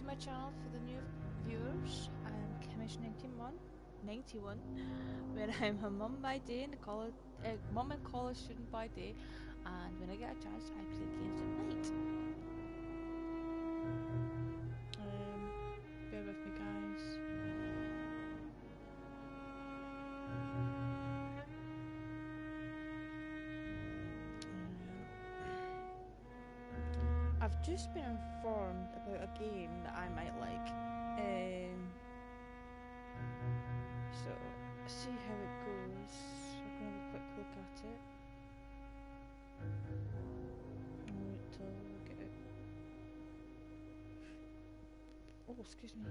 my channel for the new viewers. I'm Chemist 91, where I'm a mum by day and a mum and college student by day, and when I get a chance, I play games at night. Bear with me, guys. I've just been informed about a game that I might like, so see how it goes. I'm going to have a quick look at it. Wait till I get it. Oh, excuse me.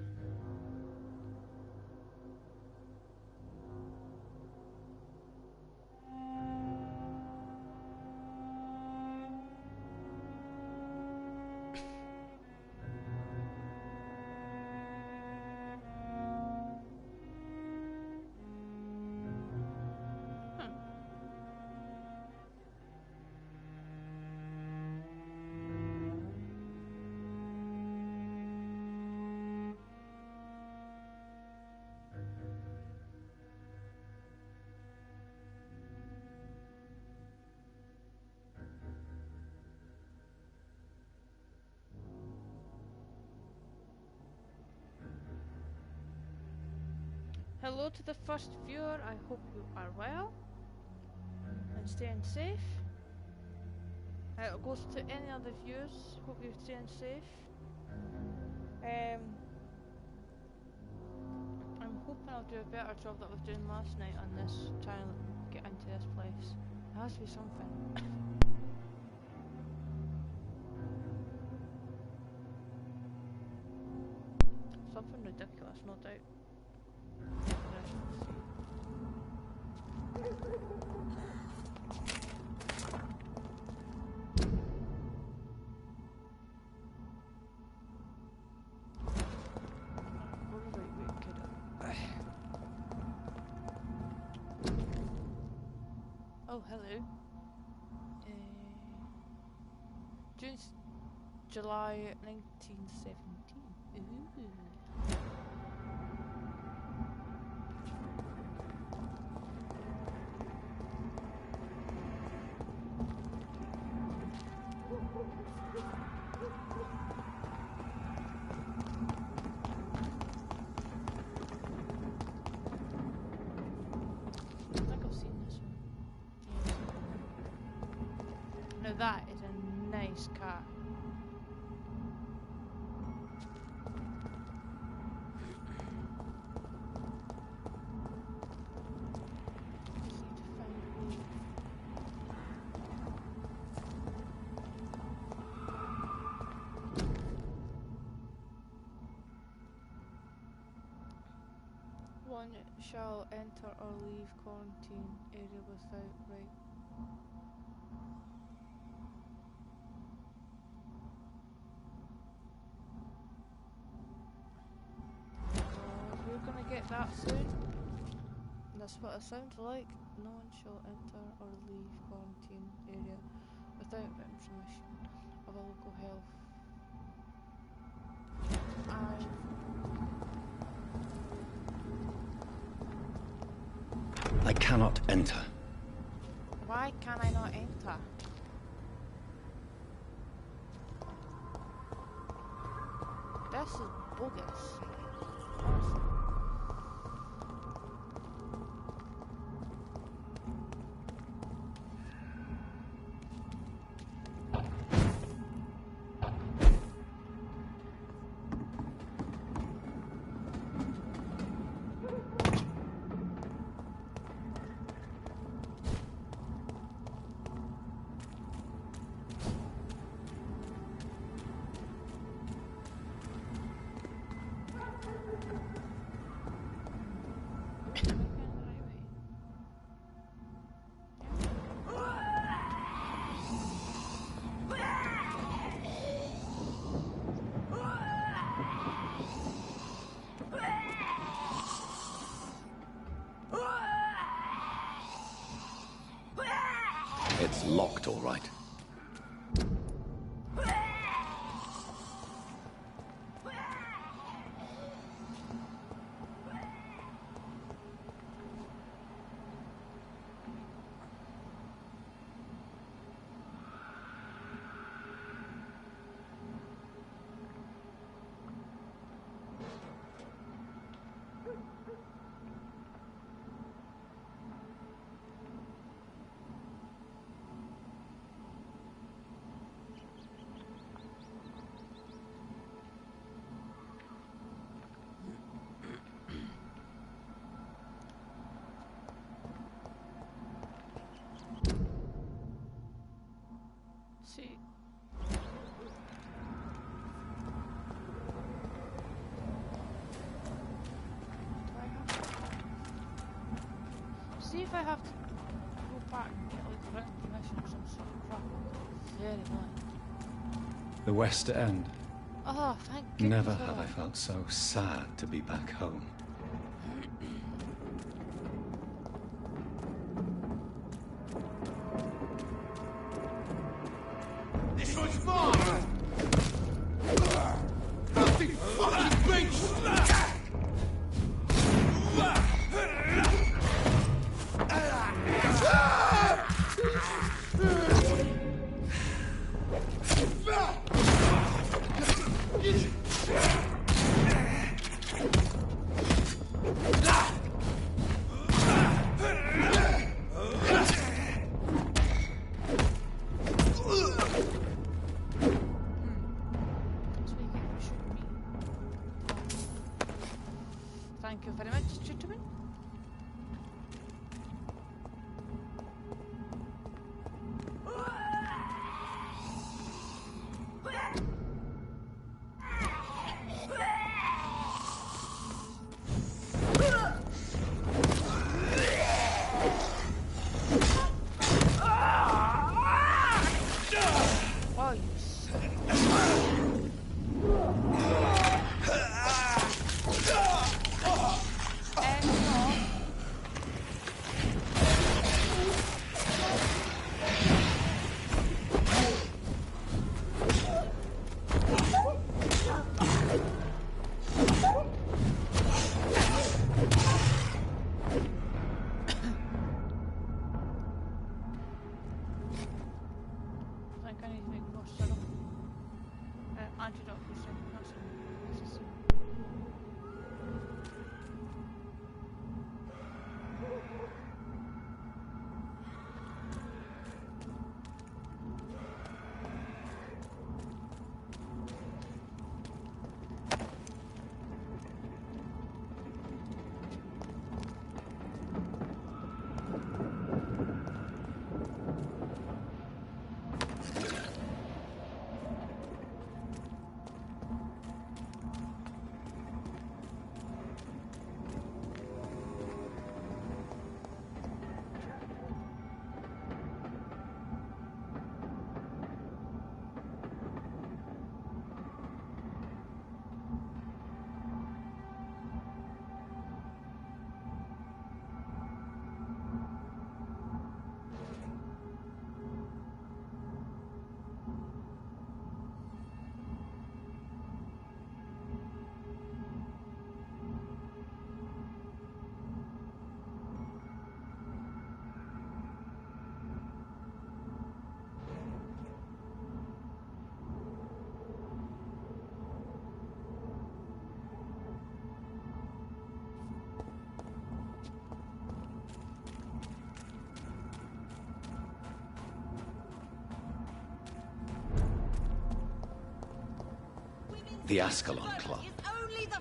Hello to the first viewer, I hope you are well and staying safe. It goes to any other viewers, hope you're staying safe. I'm hoping I'll do a better job that I was doing last night on this, trying to get into this place. There has to be something. Something ridiculous, no doubt. Oh, hello. July 1917. Ooh. That is a nice car. One shall enter or leave quarantine area without right. Get that soon. That's what it sounds like. No one shall enter or leave quarantine area without written permission of a local health. I cannot enter. Why can I not enter? This is bogus. It's locked, all right. see. See if I have to go back and get like written permission or some sort of crap. Very annoying. The West End. Oh, thank goodness. Never have I felt so sad to be back home. This one's mine! Filthy fucking beast! Thank you very much, gentlemen. Oh, you antidote for some cancer. The Ascalon Club.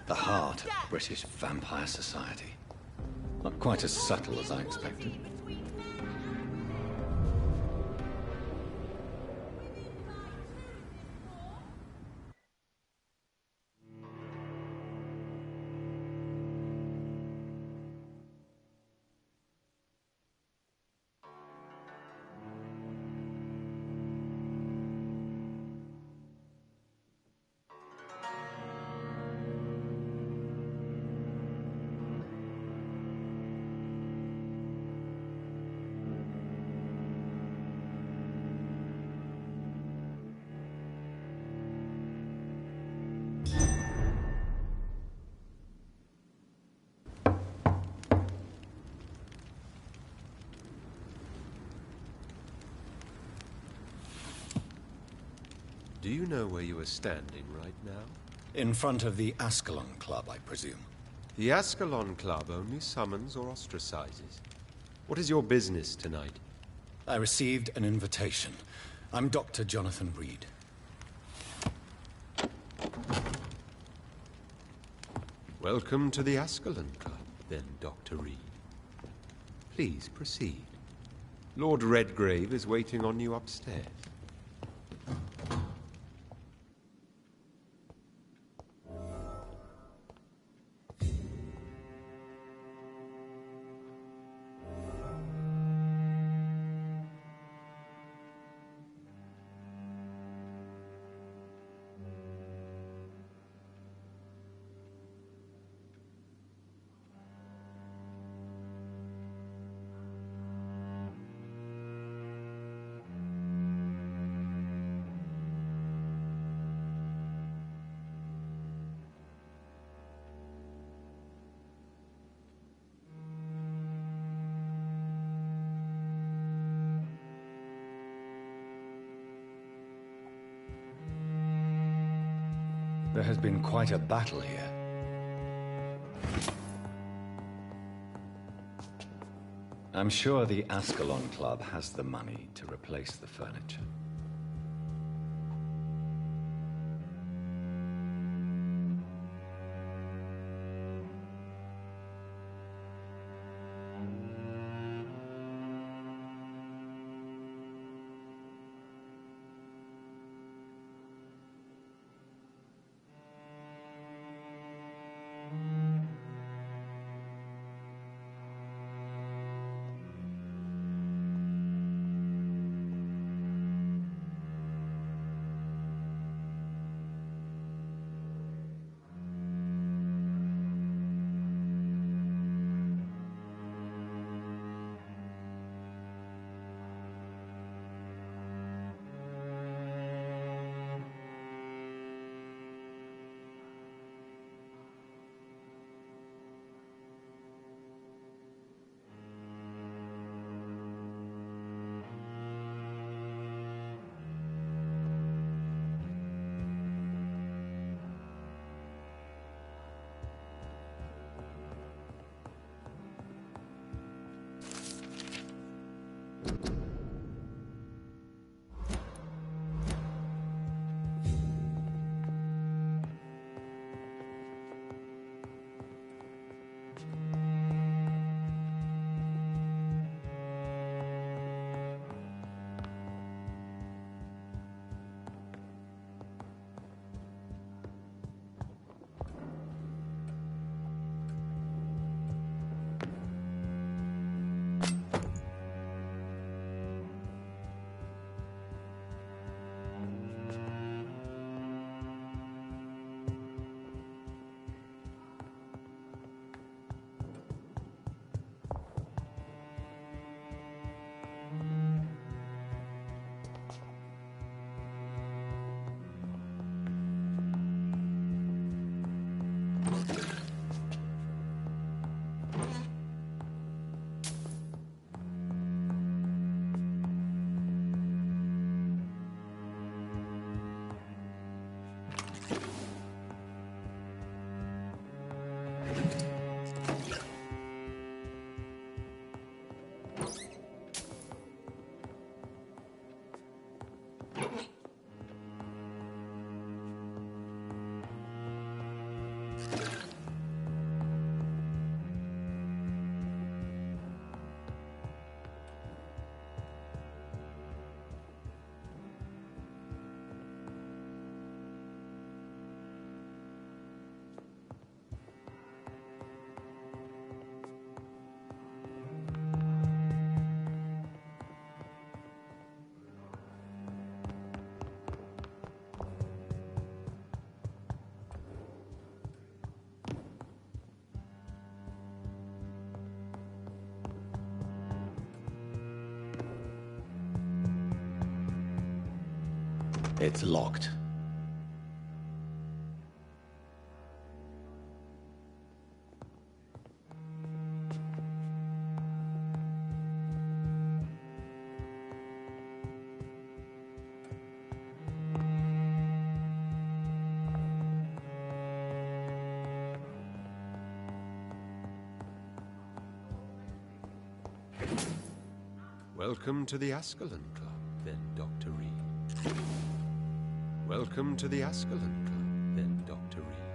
The heart of British vampire society. Not quite as subtle as I expected. Do you know where you are standing right now? In front of the Ascalon Club, I presume. The Ascalon Club only summons or ostracizes. What is your business tonight? I received an invitation. I'm Dr. Jonathan Reed. Welcome to the Ascalon Club, then, Dr. Reed. Please proceed. Lord Redgrave is waiting on you upstairs. There has been quite a battle here. I'm sure the Ascalon Club has the money to replace the furniture. It's locked. Welcome to the Ascalon Club, then, Dr. Reed. Welcome to the Ascalon Club, then, Dr. Reed.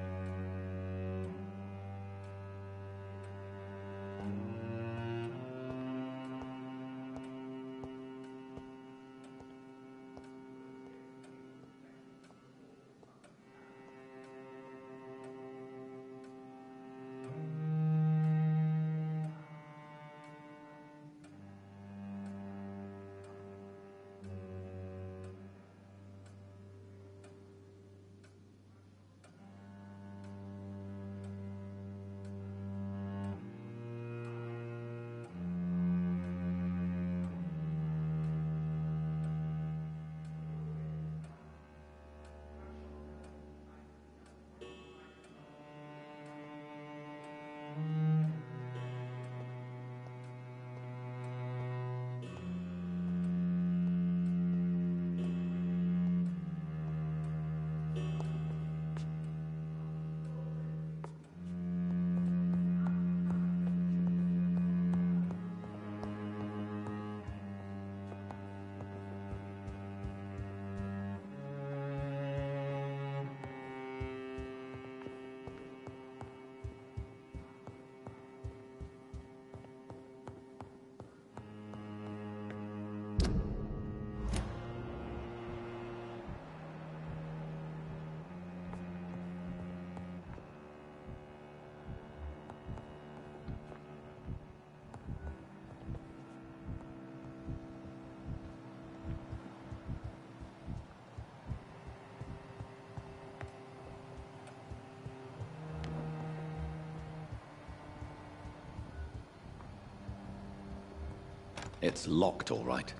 It's locked, all right.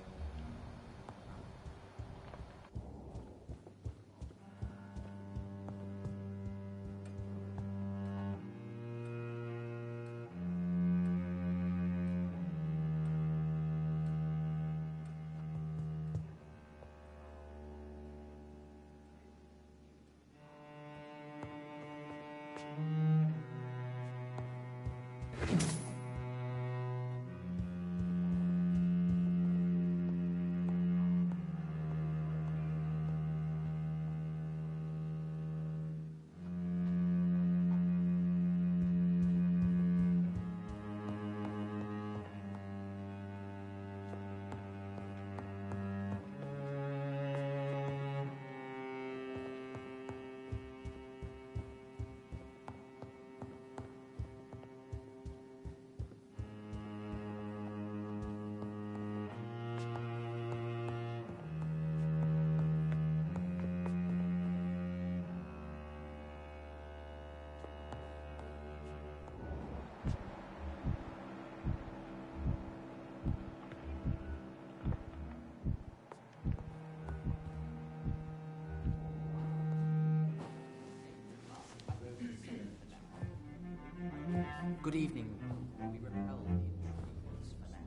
Good evening. We repel the intruders for now.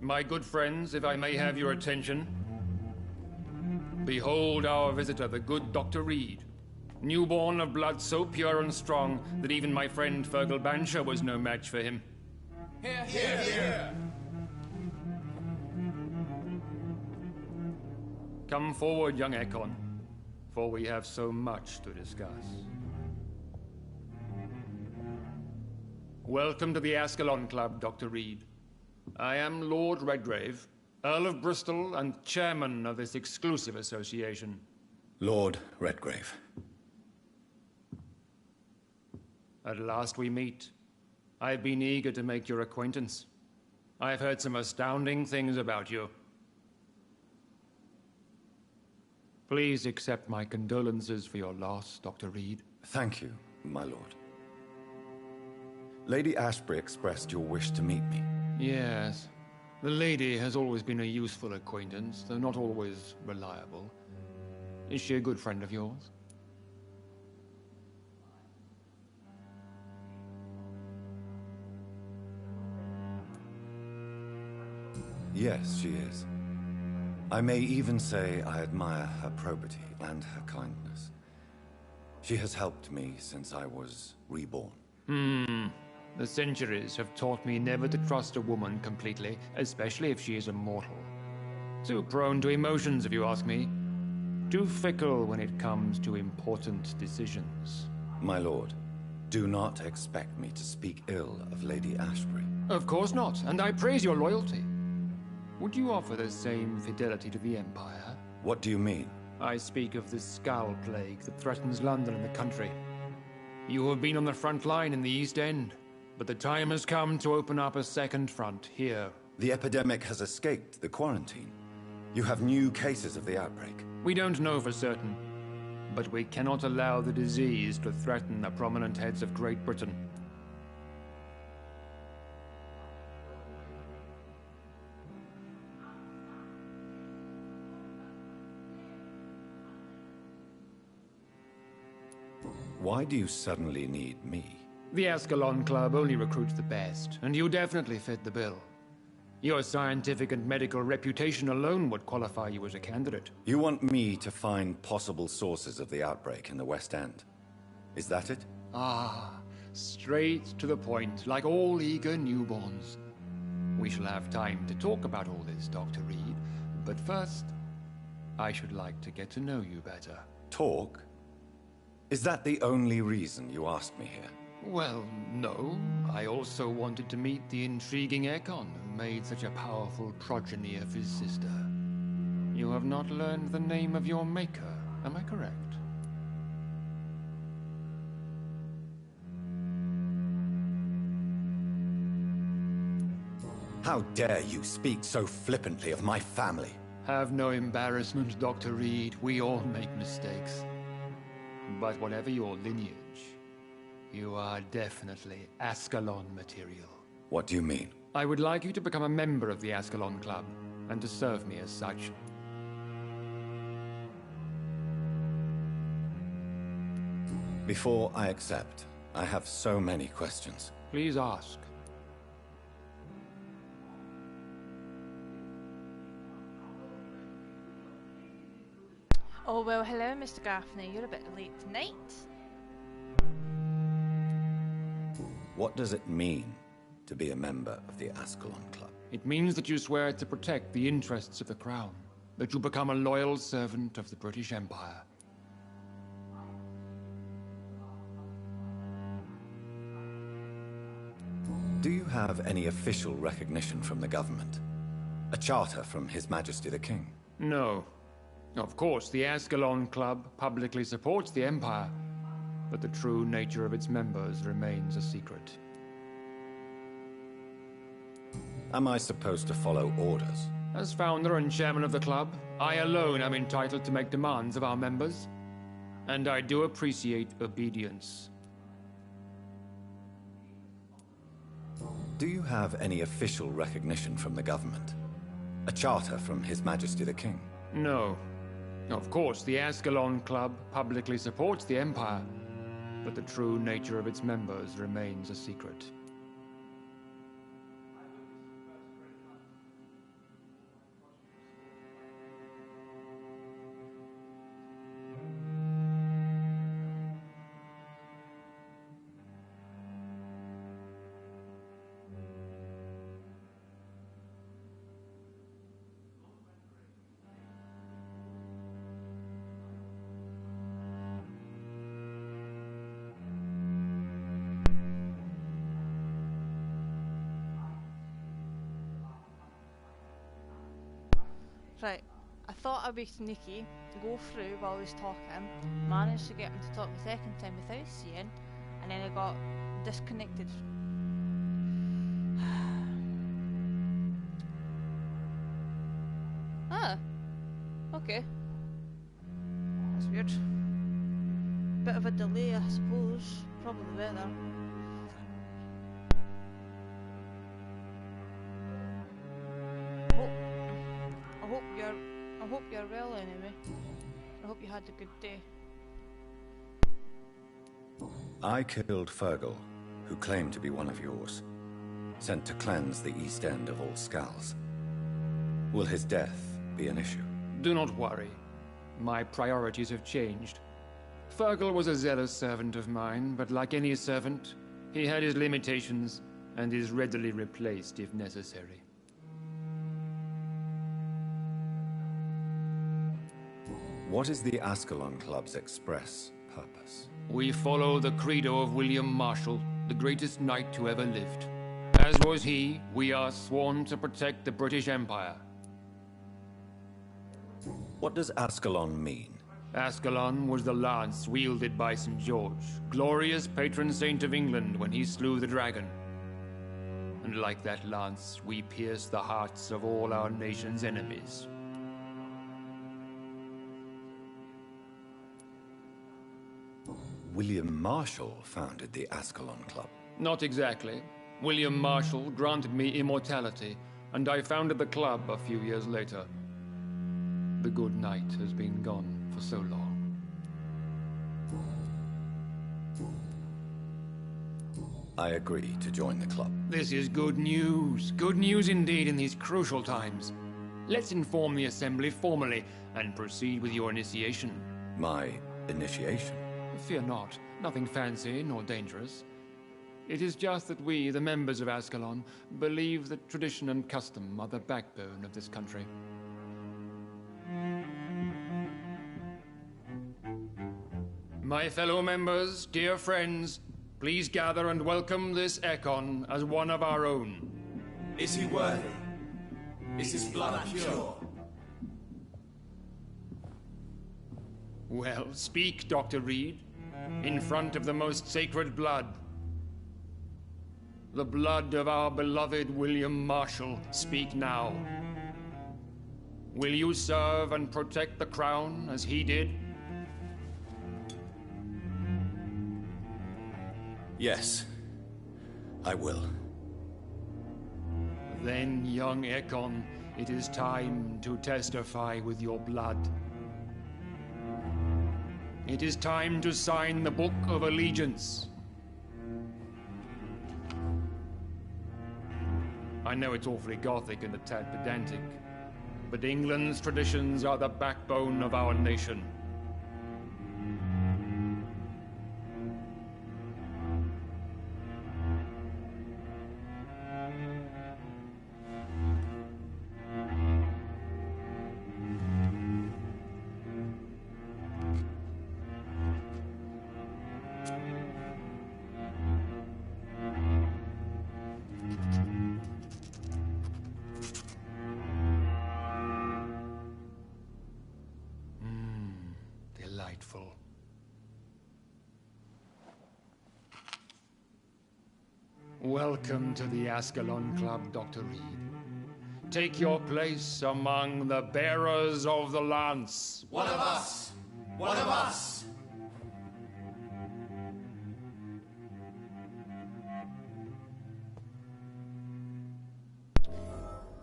My good friends, if I may have your attention. Behold our visitor, the good Dr. Reed. Newborn of blood so pure and strong that even my friend Fergal Bancher was no match for him. Here, here, here. Come forward, young Ekon, for we have so much to discuss. Welcome to the Ascalon Club, Dr. Reed. I am Lord Redgrave, Earl of Bristol and chairman of this exclusive association. Lord Redgrave. At last we meet. I've been eager to make your acquaintance. I've heard some astounding things about you. Please accept my condolences for your loss, Dr. Reed. Thank you, my lord. Lady Ashbury expressed your wish to meet me. Yes. The lady has always been a useful acquaintance, though not always reliable. Is she a good friend of yours? Yes, she is. I may even say I admire her probity and her kindness. She has helped me since I was reborn. The centuries have taught me never to trust a woman completely, especially if she is a mortal. Too prone to emotions, if you ask me. Too fickle when it comes to important decisions. My lord, do not expect me to speak ill of Lady Ashbury. Of course not, and I praise your loyalty. Would you offer the same fidelity to the Empire? What do you mean? I speak of the Skull Plague that threatens London and the country. You have been on the front line in the East End, but the time has come to open up a second front here. The epidemic has escaped the quarantine. You have new cases of the outbreak. We don't know for certain, but we cannot allow the disease to threaten the prominent heads of Great Britain. Why do you suddenly need me? The Ascalon Club only recruits the best, and you definitely fit the bill. Your scientific and medical reputation alone would qualify you as a candidate. You want me to find possible sources of the outbreak in the West End. Is that it? Ah, straight to the point, like all eager newborns. We shall have time to talk about all this, Dr. Reed, but first, I should like to get to know you better. Talk? Is that the only reason you asked me here? Well, no. I also wanted to meet the intriguing Ekon who made such a powerful progeny of his sister. You have not learned the name of your maker, am I correct? How dare you speak so flippantly of my family? Have no embarrassment, Dr. Reed. We all make mistakes. But whatever your lineage, you are definitely Ascalon material. What do you mean? I would like you to become a member of the Ascalon Club, and to serve me as such. Before I accept, I have so many questions. Please ask. Oh, well, hello, Mr. Gaffney. You're a bit late tonight. What does it mean to be a member of the Ascalon Club? It means that you swear to protect the interests of the Crown, that you become a loyal servant of the British Empire. Do you have any official recognition from the government? A charter from His Majesty the King? No. Of course, the Ascalon Club publicly supports the Empire, but the true nature of its members remains a secret. Am I supposed to follow orders? As founder and chairman of the club, I alone am entitled to make demands of our members, and I do appreciate obedience. Do you have any official recognition from the government? A charter from His Majesty the King? No. Of course, the Ascalon Club publicly supports the Empire, but the true nature of its members remains a secret. Right, I thought I'd be sneaky, go through while I was talking, managed to get him to talk the second time without seeing, and then I got disconnected. Ah, okay. That's weird. Bit of a delay, I suppose. Probably better. I hope you're well anyway. I hope you had a good day. I killed Fergal, who claimed to be one of yours. Sent to cleanse the East End of all Skulls. Will his death be an issue? Do not worry. My priorities have changed. Fergal was a zealous servant of mine, but like any servant, he had his limitations and is readily replaced if necessary. What is the Ascalon Club's express purpose? We follow the credo of William Marshall, the greatest knight who ever lived. As was he, we are sworn to protect the British Empire. What does Ascalon mean? Ascalon was the lance wielded by St. George, glorious patron saint of England when he slew the dragon. And like that lance, we pierce the hearts of all our nation's enemies. William Marshall founded the Ascalon Club. Not exactly. William Marshall granted me immortality, and I founded the club a few years later. The good knight has been gone for so long. I agree to join the club. This is good news. Good news indeed in these crucial times. Let's inform the Assembly formally and proceed with your initiation. My initiation? Fear not. Nothing fancy nor dangerous. It is just that we, the members of Ascalon, believe that tradition and custom are the backbone of this country. My fellow members, dear friends, please gather and welcome this Ekon as one of our own. Is he worthy? Is his blood pure? Well, speak, Dr. Reed, in front of the most sacred blood. The blood of our beloved William Marshall, speak now. Will you serve and protect the crown as he did? Yes, I will. Then, young Ekon, it is time to testify with your blood. It is time to sign the Book of Allegiance. I know it's awfully gothic and a tad pedantic, but England's traditions are the backbone of our nation. Delightful. Welcome to the Ascalon Club, Dr. Reed. Take your place among the bearers of the lance. One of us! One of us!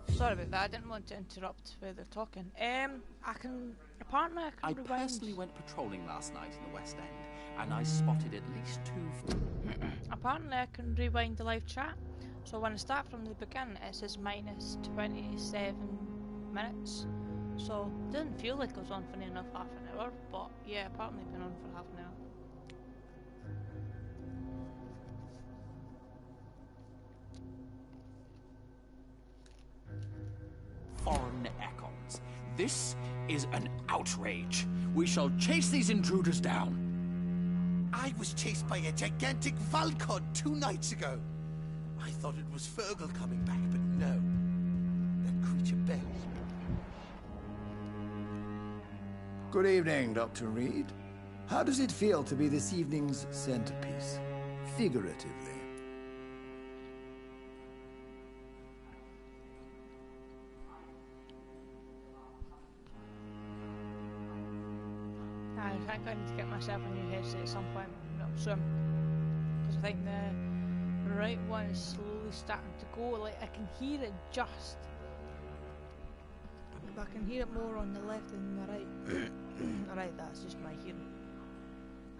Sorry about that, I didn't want to interrupt where they're talking. Apparently I can I rewind. personally went patrolling last night in the West End, and I spotted at least two... Apparently I can rewind the live chat. So when I start from the beginning, it says minus 27 minutes. So it doesn't feel like I was on for near enough half an hour, but yeah, apparently I've been on for half an hour. foreign Ekons. This is an outrage. We shall chase these intruders down. I was chased by a gigantic Valcod 2 nights ago. I thought it was Fergal coming back, but no. That creature bailed. Good evening, Dr. Reed. How does it feel to be this evening's centerpiece? Figuratively. I think I need to get myself a new headset at some point soon. Because I think the right one is slowly starting to go. Like, I can hear it just. But I can hear it more on the left than the right. Alright, that's just my hearing.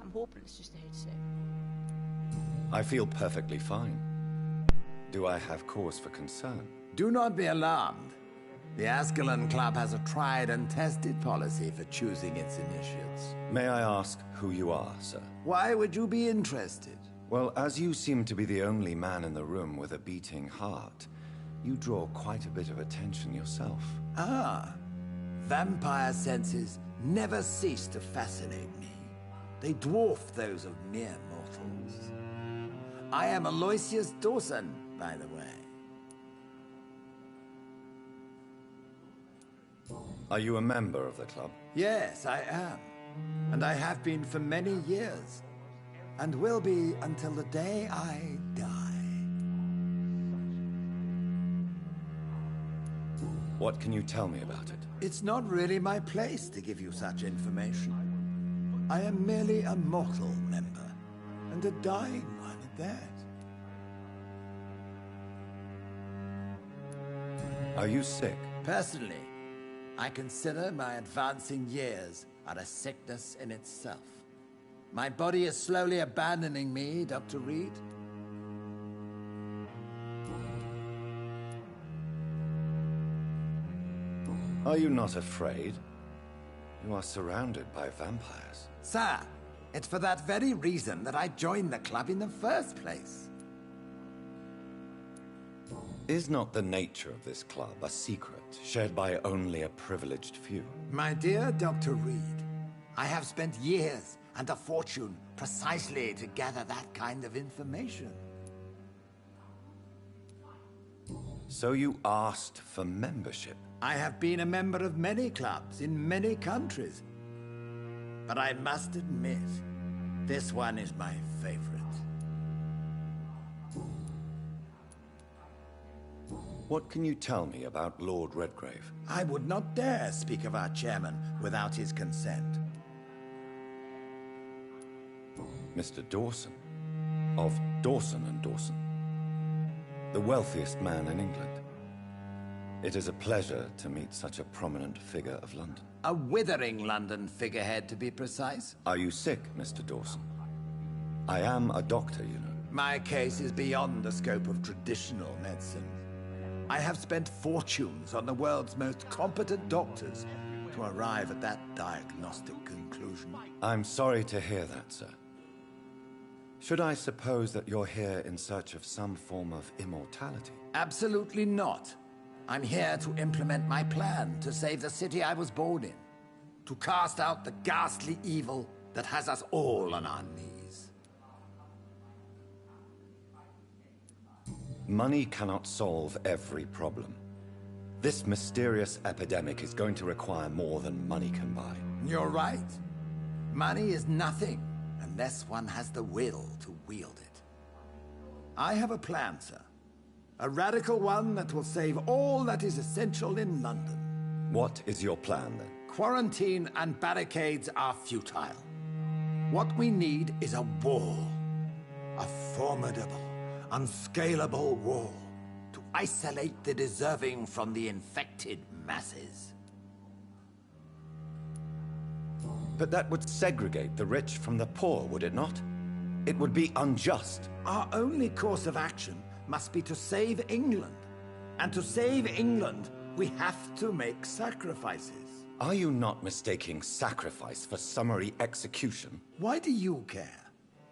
I'm hoping it's just a headset. I feel perfectly fine. Do I have cause for concern? Do not be alarmed. The Ascalon Club has a tried and tested policy for choosing its initiates. May I ask who you are, sir? Why would you be interested? Well, as you seem to be the only man in the room with a beating heart, you draw quite a bit of attention yourself. Ah, vampire senses never cease to fascinate me. They dwarf those of mere mortals. I am Aloysius Dawson, by the way. Are you a member of the club? Yes, I am. And I have been for many years. And will be until the day I die. What can you tell me about it? It's not really my place to give you such information. I am merely a mortal member, and a dying one at that. Are you sick? Personally, I consider my advancing years are a sickness in itself. My body is slowly abandoning me, Dr. Reed. Are you not afraid? You are surrounded by vampires. Sir, it's for that very reason that I joined the club in the first place. Is not the nature of this club a secret, shared by only a privileged few? My dear Dr. Reed, I have spent years and a fortune precisely to gather that kind of information. So you asked for membership? I have been a member of many clubs in many countries. But I must admit, this one is my favorite. What can you tell me about Lord Redgrave? I would not dare speak of our chairman without his consent. Mr. Dawson, of Dawson and Dawson, the wealthiest man in England. It is a pleasure to meet such a prominent figure of London. A withering London figurehead, to be precise. Are you sick, Mr. Dawson? I am a doctor, you know. My case is beyond the scope of traditional medicine. I have spent fortunes on the world's most competent doctors to arrive at that diagnostic conclusion. I'm sorry to hear that, sir. Should I suppose that you're here in search of some form of immortality? Absolutely not. I'm here to implement my plan to save the city I was born in. To cast out the ghastly evil that has us all on our knees. Money cannot solve every problem. This mysterious epidemic is going to require more than money can buy. You're right. Money is nothing unless one has the will to wield it. I have a plan, sir. A radical one that will save all that is essential in London. What is your plan, then? Quarantine and barricades are futile. What we need is a wall. A formidable, unscalable wall to isolate the deserving from the infected masses. But that would segregate the rich from the poor, would it not? It would be unjust. Our only course of action must be to save England. And to save England, we have to make sacrifices. Are you not mistaking sacrifice for summary execution? Why do you care?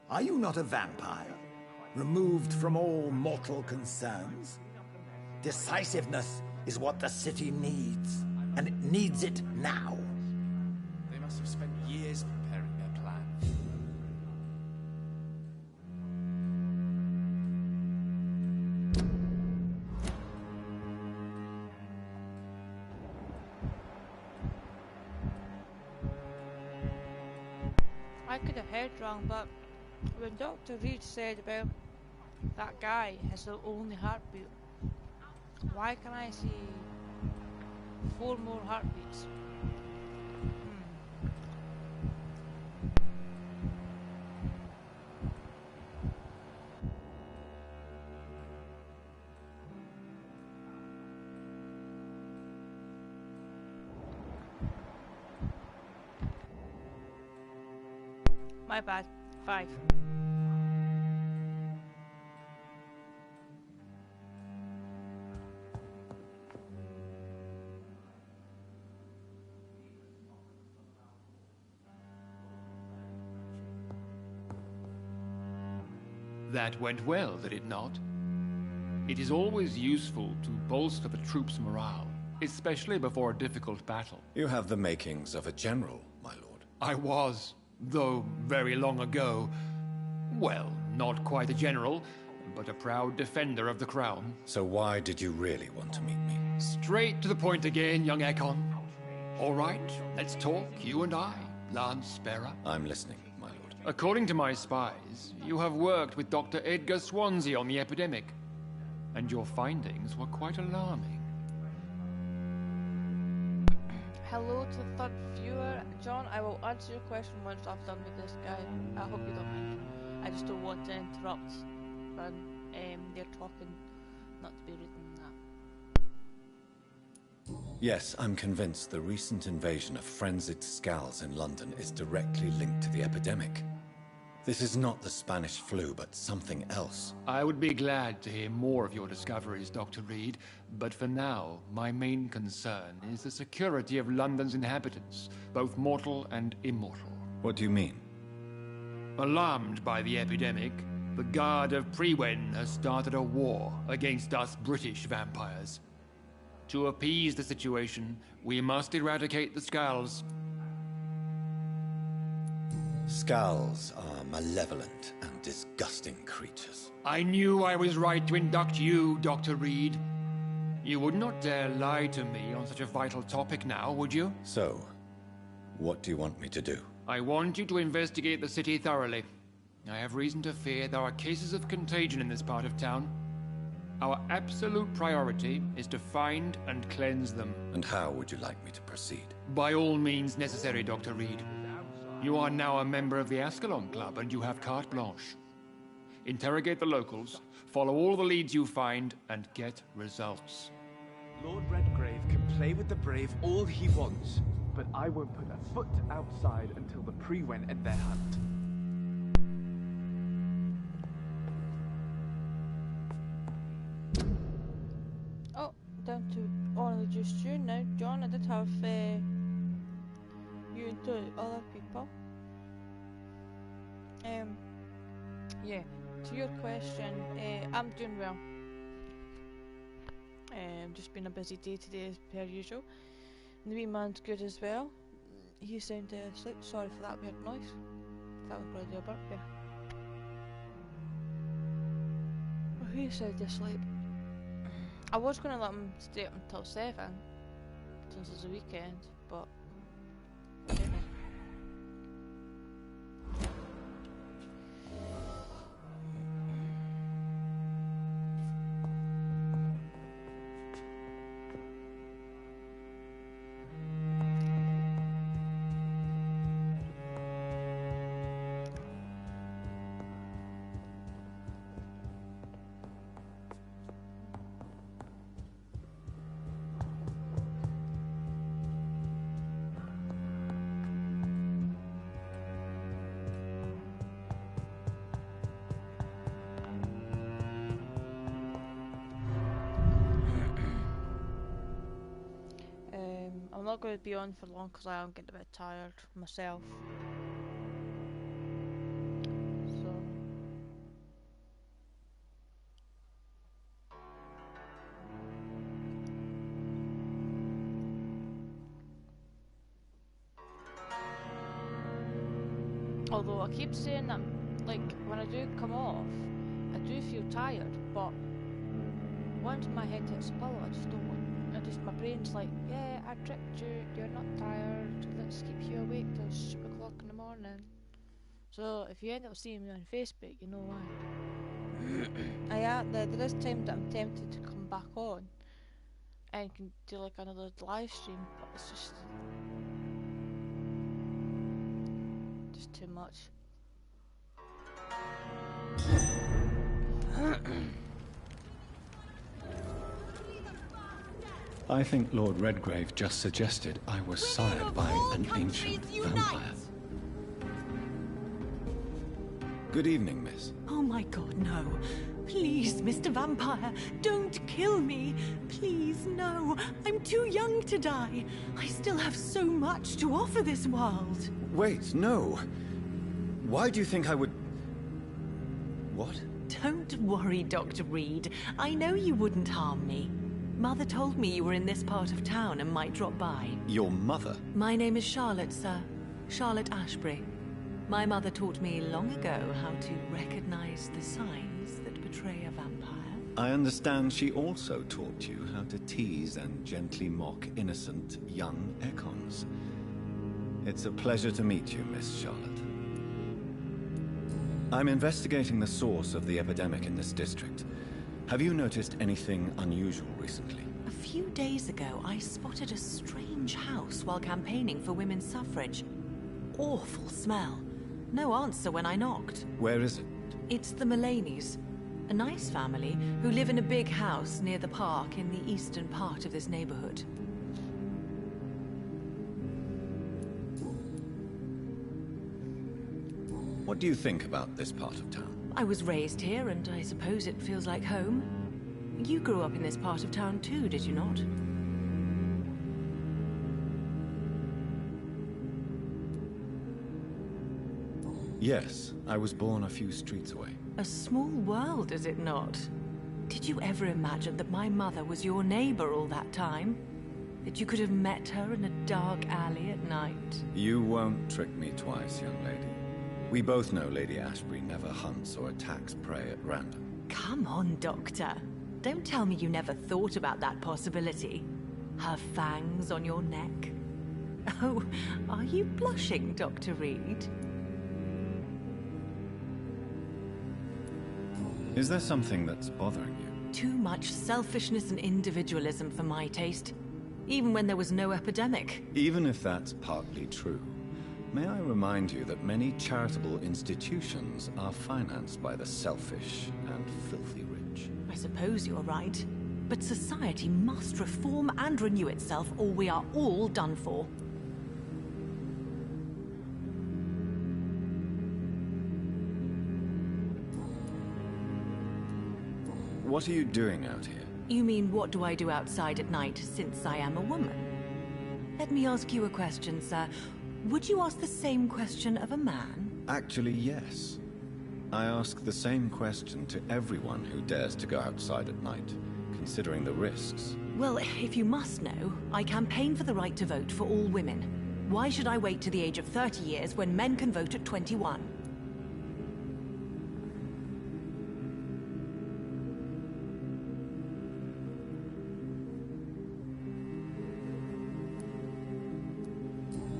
Are you not a vampire? Removed from all mortal concerns? Decisiveness is what the city needs. And it needs it now. They must have spent years preparing their plan. I could have heard wrong, but when Dr. Reed said about that guy has the only heartbeat, why can I see 4 more heartbeats? My bad. 5. That went well, did it not? It is always useful to bolster the troops' morale, especially before a difficult battle. You have the makings of a general, my lord. I was, though very long ago. Well, not quite a general, but a proud defender of the crown. So why did you really want to meet me? Straight to the point again, young Ekon. All right, let's talk, you and I, Lance Sparrow. I'm listening, my lord. According to my spies, you have worked with Dr. Edgar Swansea on the epidemic, and your findings were quite alarming. Hello to the third viewer. John, I will answer your question once I've done with this guy. I hope you don't mind. I just don't want to interrupt when they're talking, not to be rude and that. Yes, I'm convinced the recent invasion of frenzied Scals in London is directly linked to the epidemic. This is not the Spanish flu, but something else. I would be glad to hear more of your discoveries, Dr. Reed, but for now, my main concern is the security of London's inhabitants, both mortal and immortal. What do you mean? Alarmed by the epidemic, the Guard of Prewen has started a war against us British vampires. To appease the situation, we must eradicate the Scals. Scals are malevolent and disgusting creatures. I knew I was right to induct you, Dr. Reed. You would not dare lie to me on such a vital topic now, would you? So, what do you want me to do? I want you to investigate the city thoroughly. I have reason to fear there are cases of contagion in this part of town. Our absolute priority is to find and cleanse them. And how would you like me to proceed? By all means necessary, Dr. Reed. You are now a member of the Ascalon Club, and you have carte blanche. Interrogate the locals, follow all the leads you find, and get results. Lord Redgrave can play with the brave all he wants, but I won't put a foot outside until the pre-went at their hunt. Oh, down to only just you now, John. I did have you and two other people. Yeah. To your question, I'm doing well. Just been a busy day today as per usual. And the wee man's good as well. He sounded asleep. Sorry for that weird noise. That was probably a burp, yeah. Well, he sounded asleep. I was going to let him stay up until 7, since it's a weekend, but I don't know. I'm not going to be on for long because I am getting a bit tired myself. So. Although I keep saying that, like, when I do come off, I do feel tired, but once my head hits the pillow, I just don't want. My brain's like, yeah, I tricked you, you're not tired, let's keep you awake till 7 o'clock in the morning. So if you end up seeing me on Facebook, you know why. There is times that I'm tempted to come back on and can do like another live stream, but it's just too much. I think Lord Redgrave just suggested I was sired by an ancient vampire. Good evening, miss. Oh my god, no. Please, Mr. Vampire, don't kill me. Please, no. I'm too young to die. I still have so much to offer this world. Wait, no. Why do you think I would... What? Don't worry, Dr. Reed. I know you wouldn't harm me. Mother told me you were in this part of town and might drop by. Your mother? My name is Charlotte, sir. Charlotte Ashbury. My mother taught me long ago how to recognize the signs that betray a vampire. I understand she also taught you how to tease and gently mock innocent young Ekons. It's a pleasure to meet you, Miss Charlotte. I'm investigating the source of the epidemic in this district. Have you noticed anything unusual recently? A few days ago, I spotted a strange house while campaigning for women's suffrage. Awful smell. No answer when I knocked. Where is it? It's the Mullaneys, a nice family who live in a big house near the park in the eastern part of this neighborhood. What do you think about this part of town? I was raised here, and I suppose it feels like home. You grew up in this part of town too, did you not? Yes, I was born a few streets away. A small world, is it not? Did you ever imagine that my mother was your neighbor all that time? That you could have met her in a dark alley at night? You won't trick me twice, young lady. We both know Lady Ashbury never hunts or attacks prey at random. Come on, Doctor. Don't tell me you never thought about that possibility. Her fangs on your neck. Oh, are you blushing, Dr. Reed? Is there something that's bothering you? too much selfishness and individualism for my taste. Even when there was no epidemic. Even if that's partly true, may I remind you that many charitable institutions are financed by the selfish and filthy rich. I suppose you're right. But society must reform and renew itself, or we are all done for. What are you doing out here? You mean, what do I do outside at night since I am a woman? Let me ask you a question, sir. Would you ask the same question of a man? Actually, yes. I ask the same question to everyone who dares to go outside at night, considering the risks. Well, if you must know, I campaign for the right to vote for all women. Why should I wait to the age of 30 years when men can vote at 21?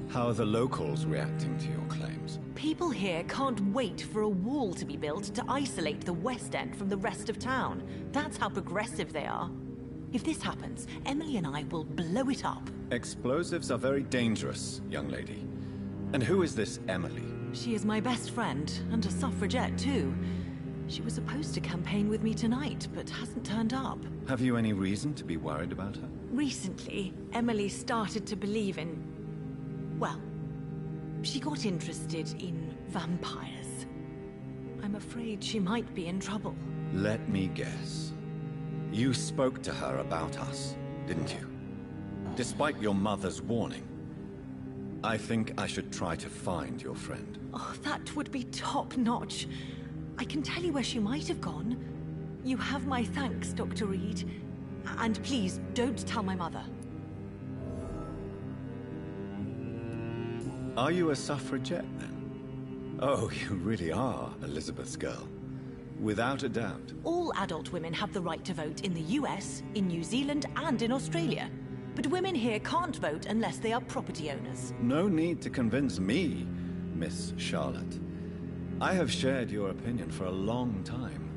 How are the locals reacting to your claims? People here can't wait for a wall to be built to isolate the West End from the rest of town. That's how progressive they are. If this happens, Emily and I will blow it up. Explosives are very dangerous, young lady. And who is this Emily? She is my best friend, and a suffragette too. She was supposed to campaign with me tonight, but hasn't turned up. Have you any reason to be worried about her? Recently, Emily started to believe in... well, she got interested in vampires. I'm afraid she might be in trouble. Let me guess. You spoke to her about us, didn't you? Despite your mother's warning. I think I should try to find your friend. Oh, that would be top-notch. I can tell you where she might have gone. You have my thanks, Dr. Reed. And please, don't tell my mother. Are you a suffragette, then? Oh, you really are Elizabeth's girl. Without a doubt. All adult women have the right to vote in the US, in New Zealand, and in Australia. But women here can't vote unless they are property owners. No need to convince me, Miss Charlotte. I have shared your opinion for a long time.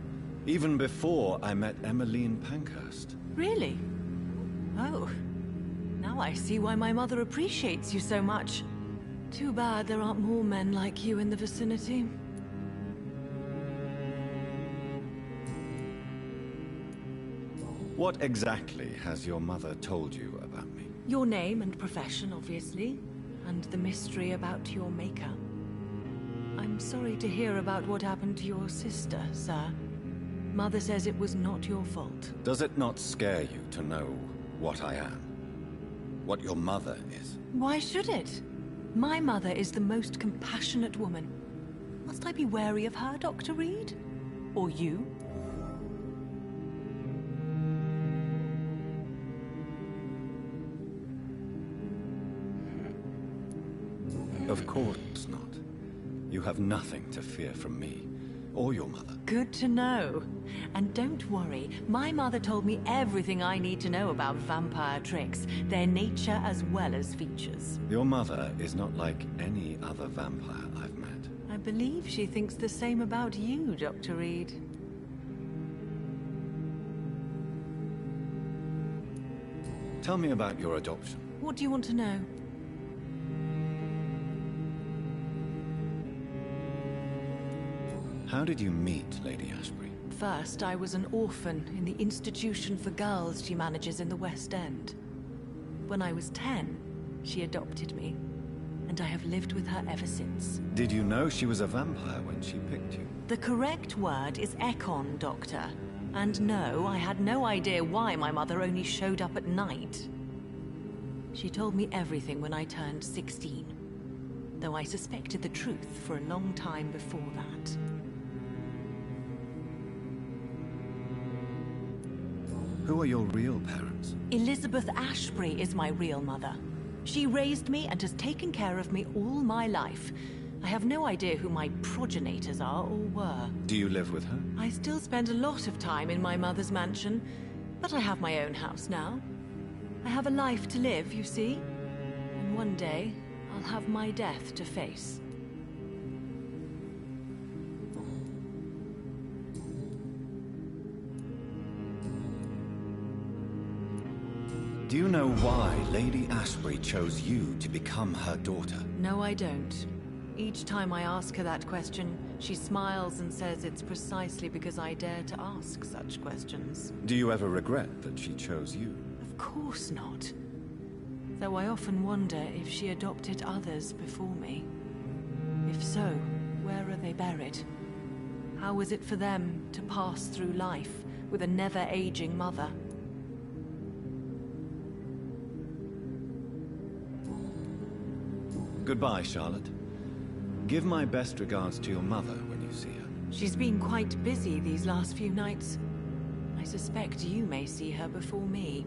Even before I met Emmeline Pankhurst. Really? Oh. Now I see why my mother appreciates you so much. Too bad there aren't more men like you in the vicinity. What exactly has your mother told you about me? Your name and profession, obviously, and the mystery about your maker. I'm sorry to hear about what happened to your sister, sir. Mother says it was not your fault. Does it not scare you to know what I am? What your mother is? Why should it? My mother is the most compassionate woman. Must I be wary of her, Dr. Reed? Or you? Of course not. You have nothing to fear from me, or your mother. Good to know. And don't worry, my mother told me everything I need to know about vampire tricks, their nature as well as features. Your mother is not like any other vampire I've met. I believe she thinks the same about you, Dr. Reed. Tell me about your adoption. What do you want to know? How did you meet Lady Ashbury? First, I was an orphan in the institution for girls she manages in the West End. When I was 10, she adopted me, and I have lived with her ever since. Did you know she was a vampire when she picked you? The correct word is Ekon, Doctor. And no, I had no idea why my mother only showed up at night. She told me everything when I turned 16, though I suspected the truth for a long time before that. Who are your real parents? Elizabeth Ashbury is my real mother. She raised me and has taken care of me all my life. I have no idea who my progenitors are or were. Do you live with her? I still spend a lot of time in my mother's mansion, but I have my own house now. I have a life to live, you see. And one day, I'll have my death to face. Do you know why Lady Ashbury chose you to become her daughter? No, I don't. Each time I ask her that question, she smiles and says it's precisely because I dare to ask such questions. Do you ever regret that she chose you? Of course not. Though I often wonder if she adopted others before me. If so, where are they buried? How is it for them to pass through life with a never-aging mother? Goodbye, Charlotte. Give my best regards to your mother when you see her. She's been quite busy these last few nights. I suspect you may see her before me.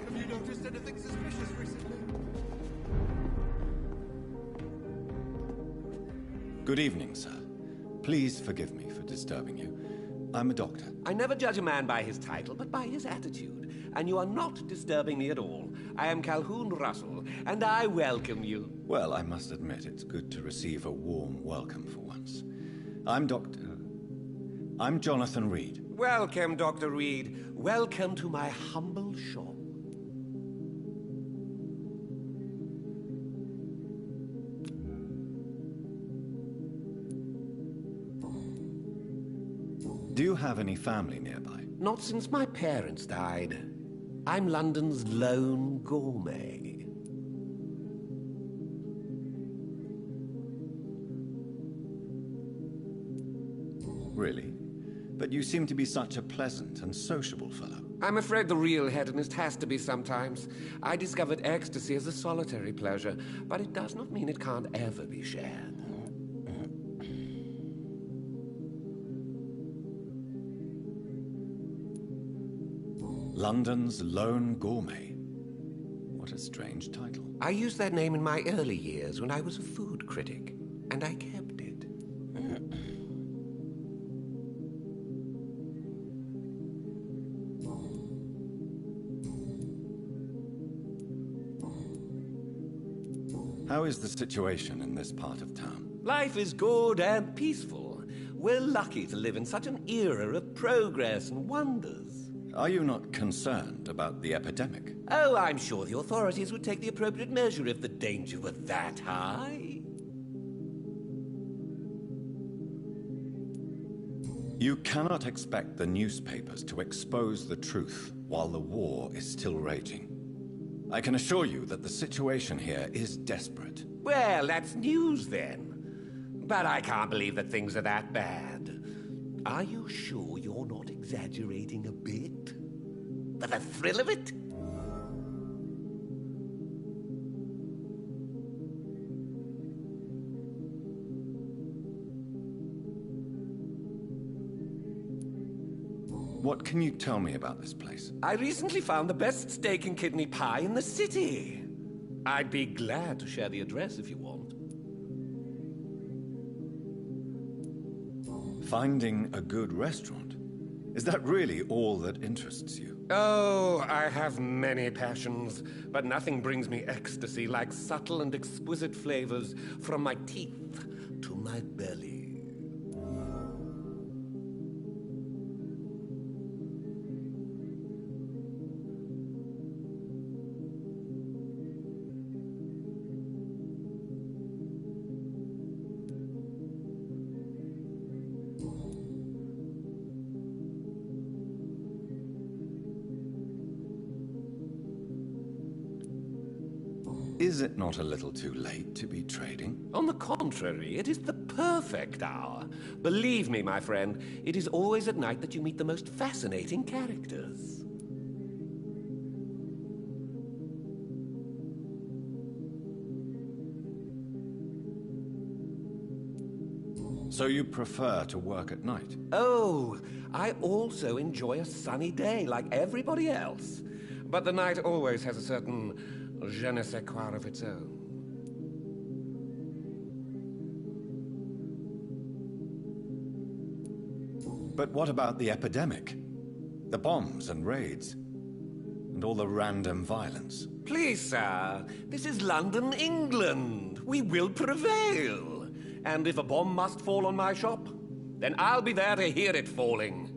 Have you noticed anything suspicious recently? Good evening, sir. Please forgive me for disturbing you. I'm a doctor. I never judge a man by his title, but by his attitude. And you are not disturbing me at all. I am Calhoun Russell, and I welcome you. Well, I must admit it's good to receive a warm welcome for once. I'm Jonathan Reed. Welcome, Dr. Reed. Welcome to my humble shop. Do you have any family nearby? Not since my parents died. I'm London's lone gourmet. Really? But you seem to be such a pleasant and sociable fellow. I'm afraid the real hedonist has to be sometimes. I discovered ecstasy as a solitary pleasure, but it does not mean it can't ever be shared. London's lone gourmet. What a strange title. I used that name in my early years when I was a food critic, and I kept it. How is the situation in this part of town? Life is good and peaceful. We're lucky to live in such an era of progress and wonders. Are you not concerned about the epidemic? Oh, I'm sure the authorities would take the appropriate measure if the danger were that high. You cannot expect the newspapers to expose the truth while the war is still raging. I can assure you that the situation here is desperate. Well, that's news then. But I can't believe that things are that bad. Are you sure you're not exaggerating a bit? For the thrill of it? What can you tell me about this place? I recently found the best steak and kidney pie in the city. I'd be glad to share the address if you want. Finding a good restaurant? Is that really all that interests you? Oh, I have many passions, but nothing brings me ecstasy like subtle and exquisite flavors from my teeth to my belly. Is it not a little too late to be trading? On the contrary, it is the perfect hour. Believe me, my friend, it is always at night that you meet the most fascinating characters. So you prefer to work at night? Oh, I also enjoy a sunny day like everybody else. But the night always has a certain je ne sais quoi of its own. But what about the epidemic? The bombs and raids? and all the random violence. Please, sir, this is London, England. We will prevail. And if a bomb must fall on my shop, then I'll be there to hear it falling.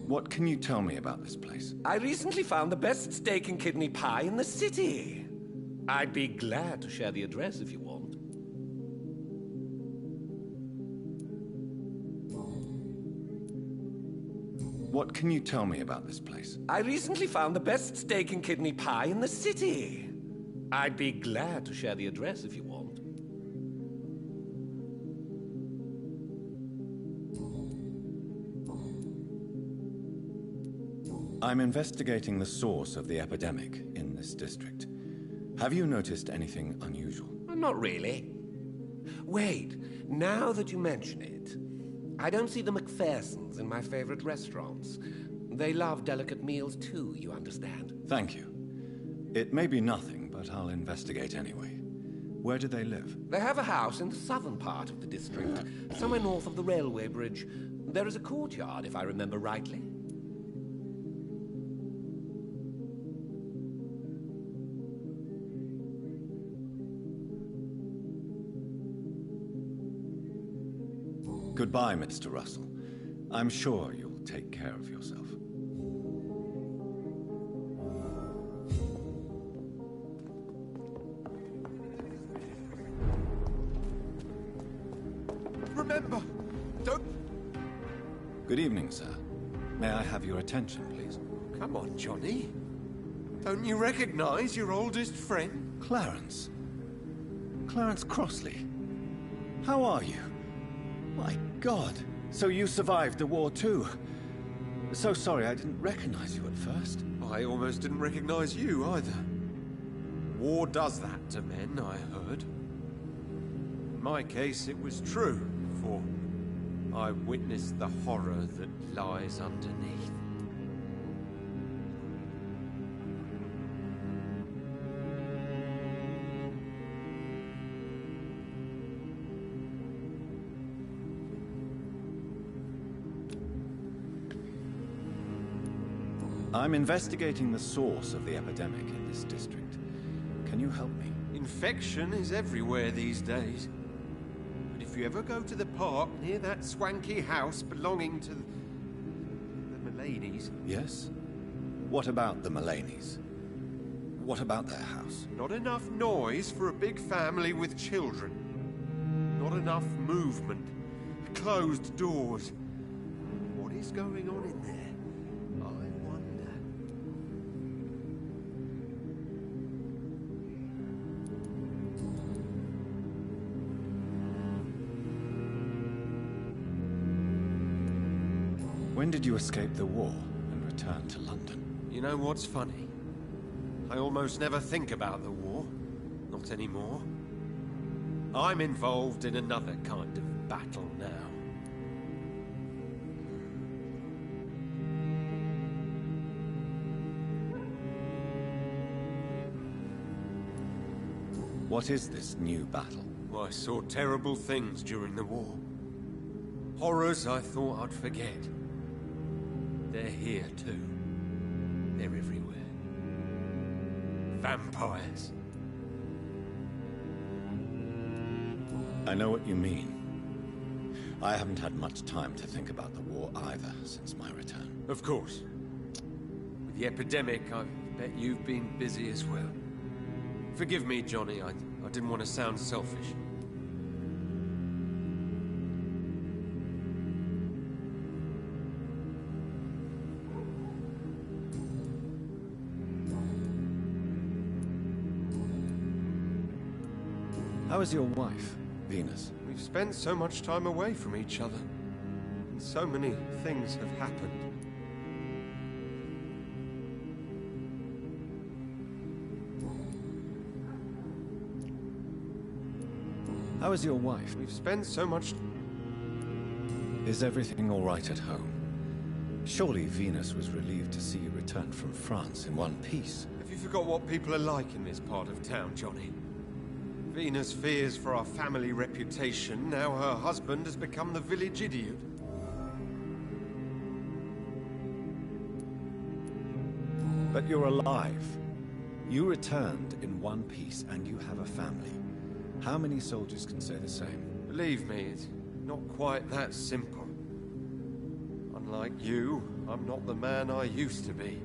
What can you tell me about this place? I recently found the best steak and kidney pie in the city. I'd be glad to share the address if you want. What can you tell me about this place? I recently found the best steak and kidney pie in the city. I'd be glad to share the address if you want. I'm investigating the source of the epidemic in this district. Have you noticed anything unusual? Not really. Wait, now that you mention it, I don't see the McPhersons in my favorite restaurants. They love delicate meals too, you understand? Thank you. It may be nothing, but I'll investigate anyway. Where do they live? They have a house in the southern part of the district, somewhere north of the railway bridge. There is a courtyard, if I remember rightly. Goodbye, Mr. Russell. I'm sure you'll take care of yourself. Remember, don't... Good evening, sir. May I have your attention, please? Come on, Johnny. Don't you recognize your oldest friend? Clarence. Clarence Crossley. How are you? My God. So you survived the war too. So sorry I didn't recognize you at first. I almost didn't recognize you either. War does that to men, I heard. In my case, it was true, for I witnessed the horror that lies underneath. I'm investigating the source of the epidemic in this district. Can you help me? Infection is everywhere these days. But if you ever go to the park near that swanky house belonging to the Mullaneys... Yes? What about the Mullaneys? What about their house? Not enough noise for a big family with children. Not enough movement. Closed doors. What is going on in there? When did you escape the war and return to London? You know what's funny? I almost never think about the war. Not anymore. I'm involved in another kind of battle now. What is this new battle? I saw terrible things during the war. Horrors I thought I'd forget. They're here too. They're everywhere. Vampires. I know what you mean. I haven't had much time to think about the war either since my return. Of course. With the epidemic, I bet you've been busy as well. Forgive me, Johnny. I didn't want to sound selfish. How is your wife, Venus? We've spent so much time away from each other. And so many things have happened. How is your wife? We've spent so much... Is everything all right at home? Surely Venus was relieved to see you return from France in one piece. Have you forgot what people are like in this part of town, Johnny? Venus fears for our family reputation. Now her husband has become the village idiot. But you're alive. You returned in one piece, and you have a family. How many soldiers can say the same? Believe me, it's not quite that simple. Unlike you, I'm not the man I used to be.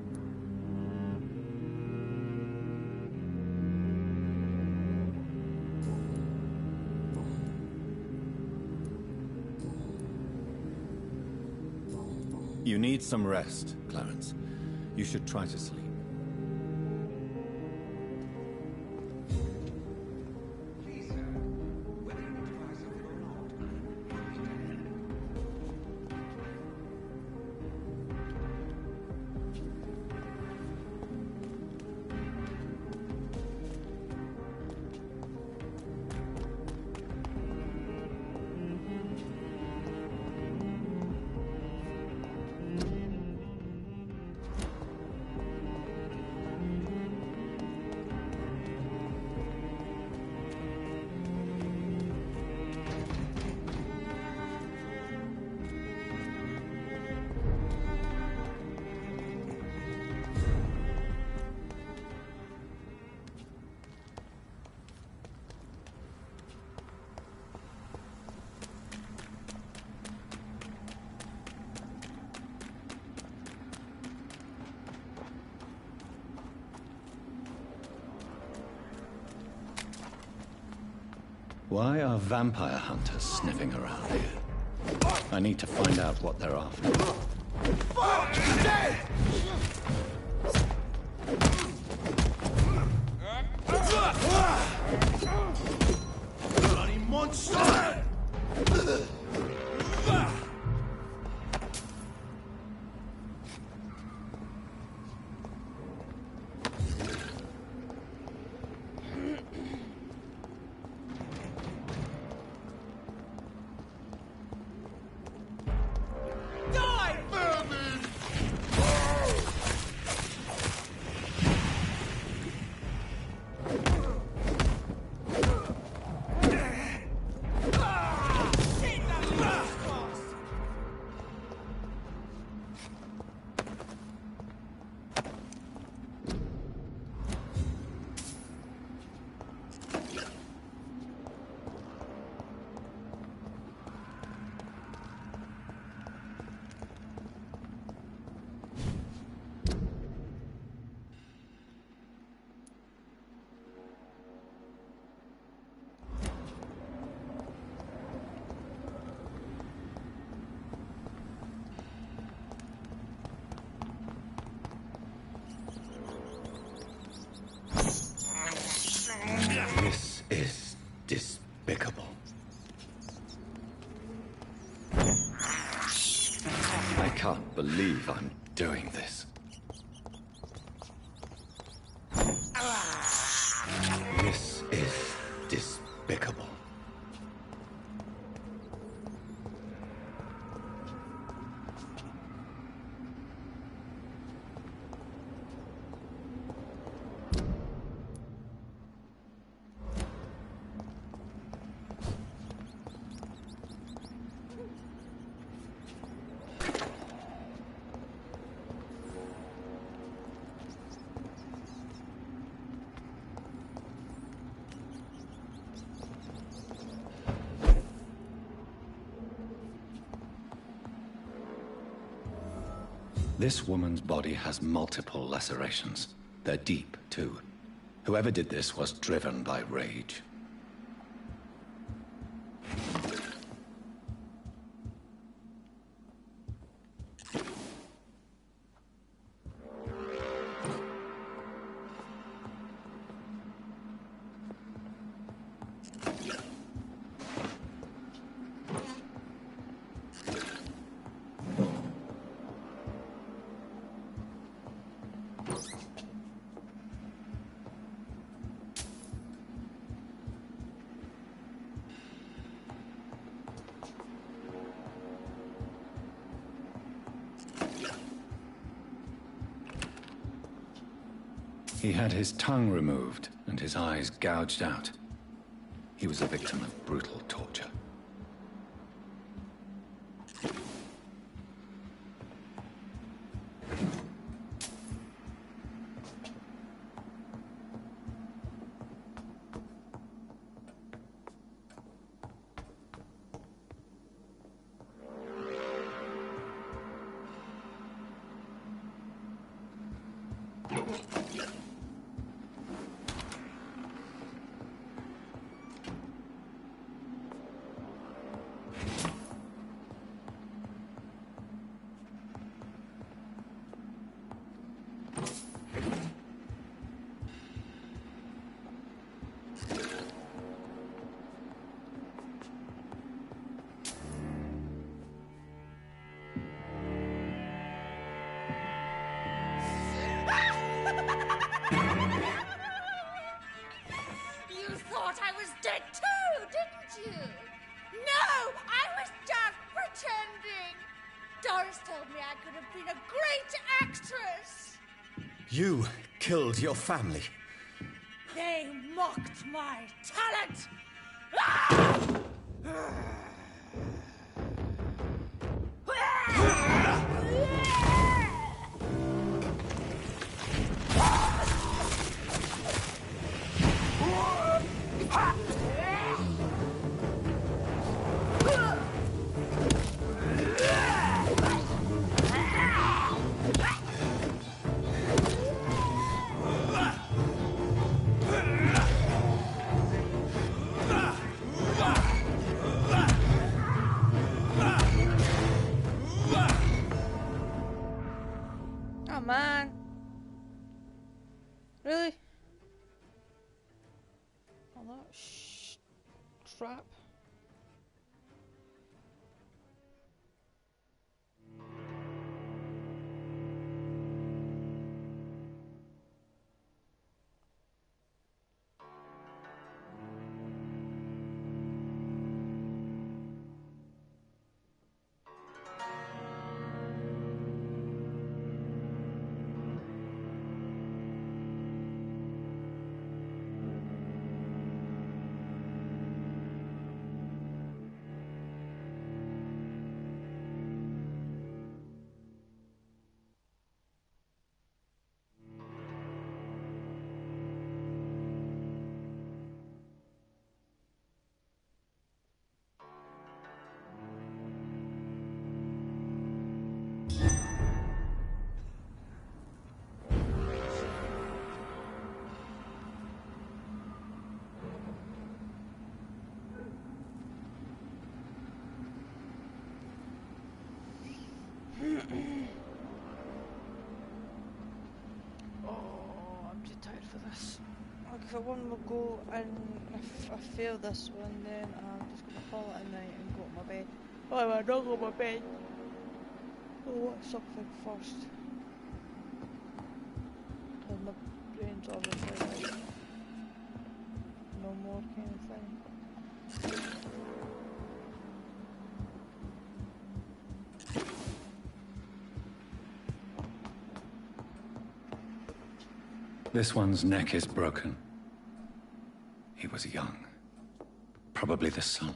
You need some rest, Clarence. You should try to sleep. Why are vampire hunters sniffing around here? I need to find out what they're after. Bloody monster! This is despicable. I can't believe I'm doing this. This is despicable. This woman's body has multiple lacerations. They're deep, too. Whoever did this was driven by rage. He had his tongue removed and his eyes gouged out. he was a victim of brutal torture. You thought I was dead too, didn't you? No, I was just pretending. Doris told me I could have been a great actress. You killed your family. They mocked my talent. Ah! Oh man. Really? All that crap. I'm too tired for this. I'll give it one more go, and if I fail this one, then I'm just gonna call it a night and go to my bed. Oh, I'm not go to my bed. I want something first. Cause my brain's obviously like no more kind of thing. This one's neck is broken. He was young. Probably the son.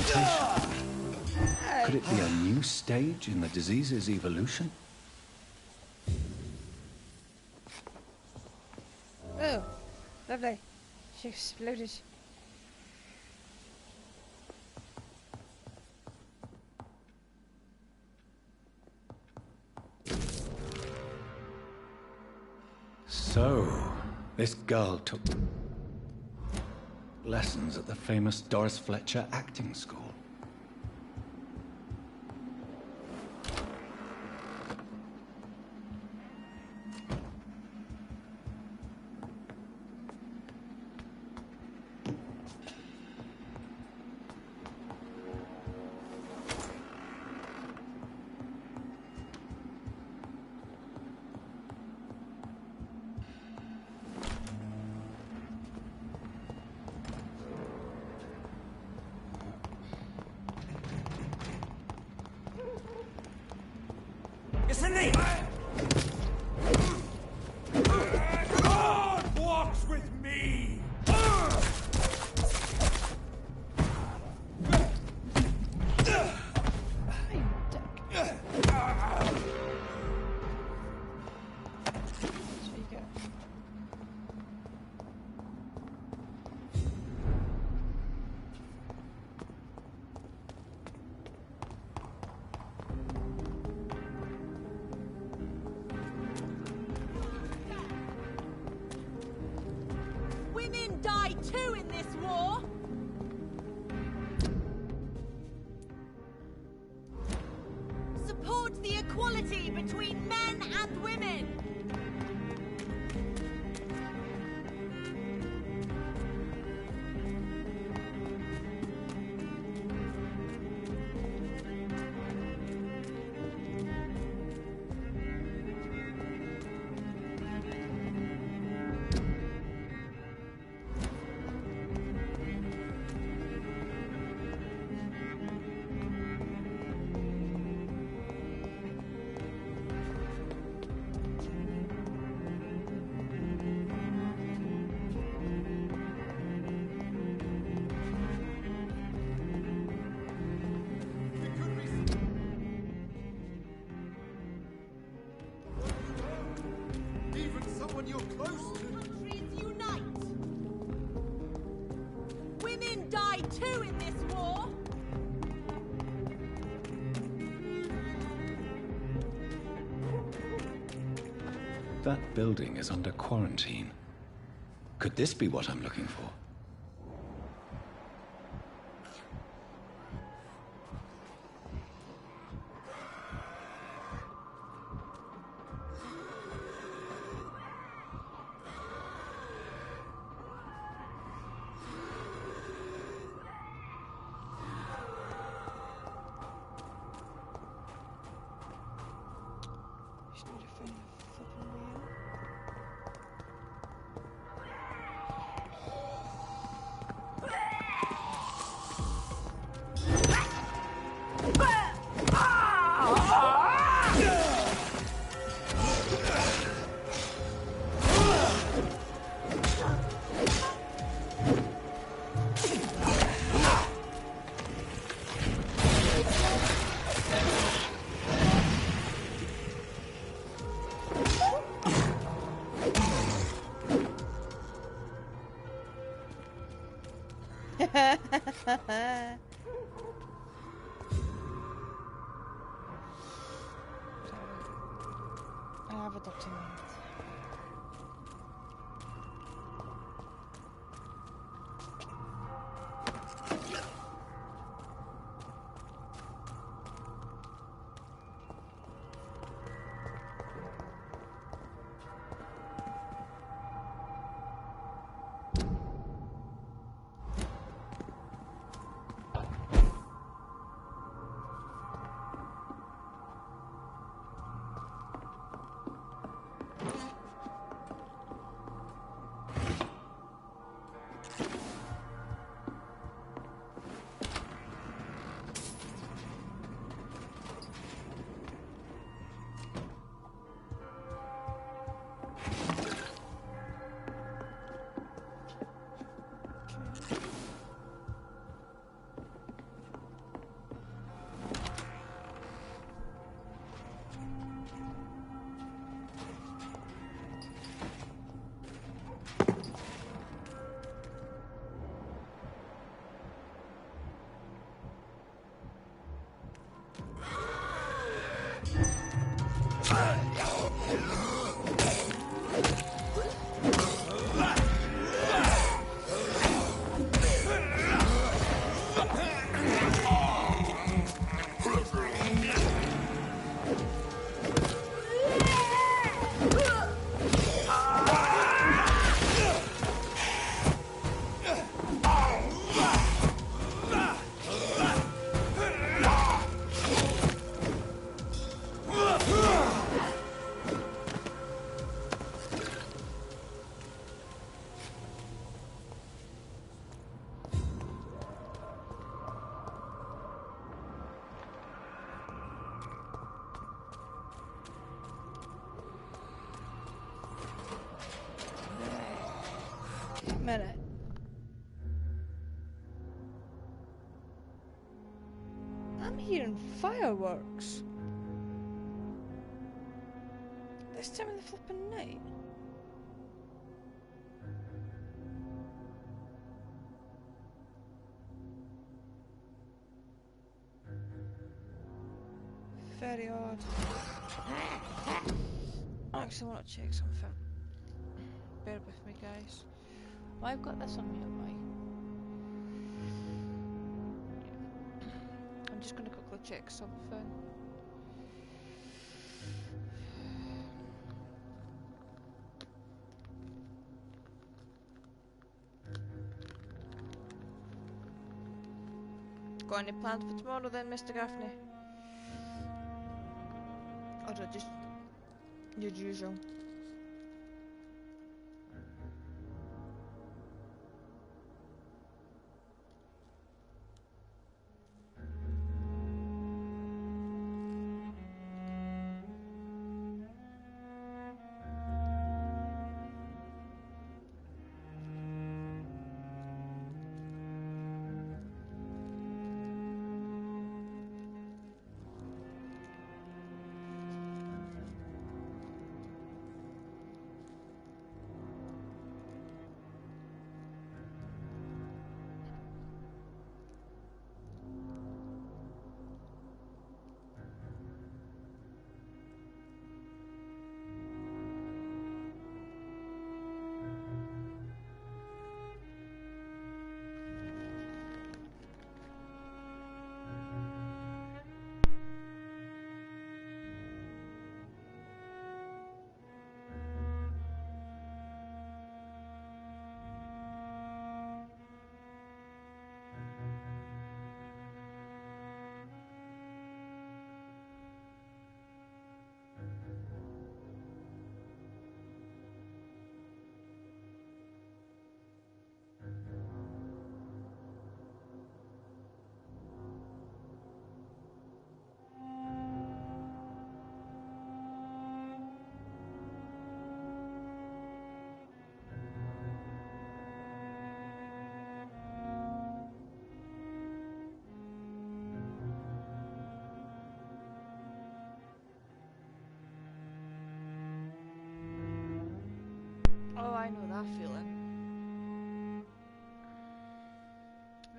mutation? Could it be a new stage in the disease's evolution? Oh, lovely. She exploded. So, this girl took lessons at the famous Doris Fletcher acting school. Isn't he? God walks with me! Women die too in this war. Support the equality between men and women. Even someone you're close to. Countries unite. Women die too in this war. That building is under quarantine. Could this be what I'm looking for? Just need to find the flipping wheel. I have a document. Minute. I'm hearing fireworks. This time of the flipping night. Very odd. I actually want to check something. Bear with me, guys. Well, I've got this on me, have I? I'm just going to quickly check something. Got any plans for tomorrow then, Mr. Gaffney? Or is it just your usual? Oh, I know that feeling.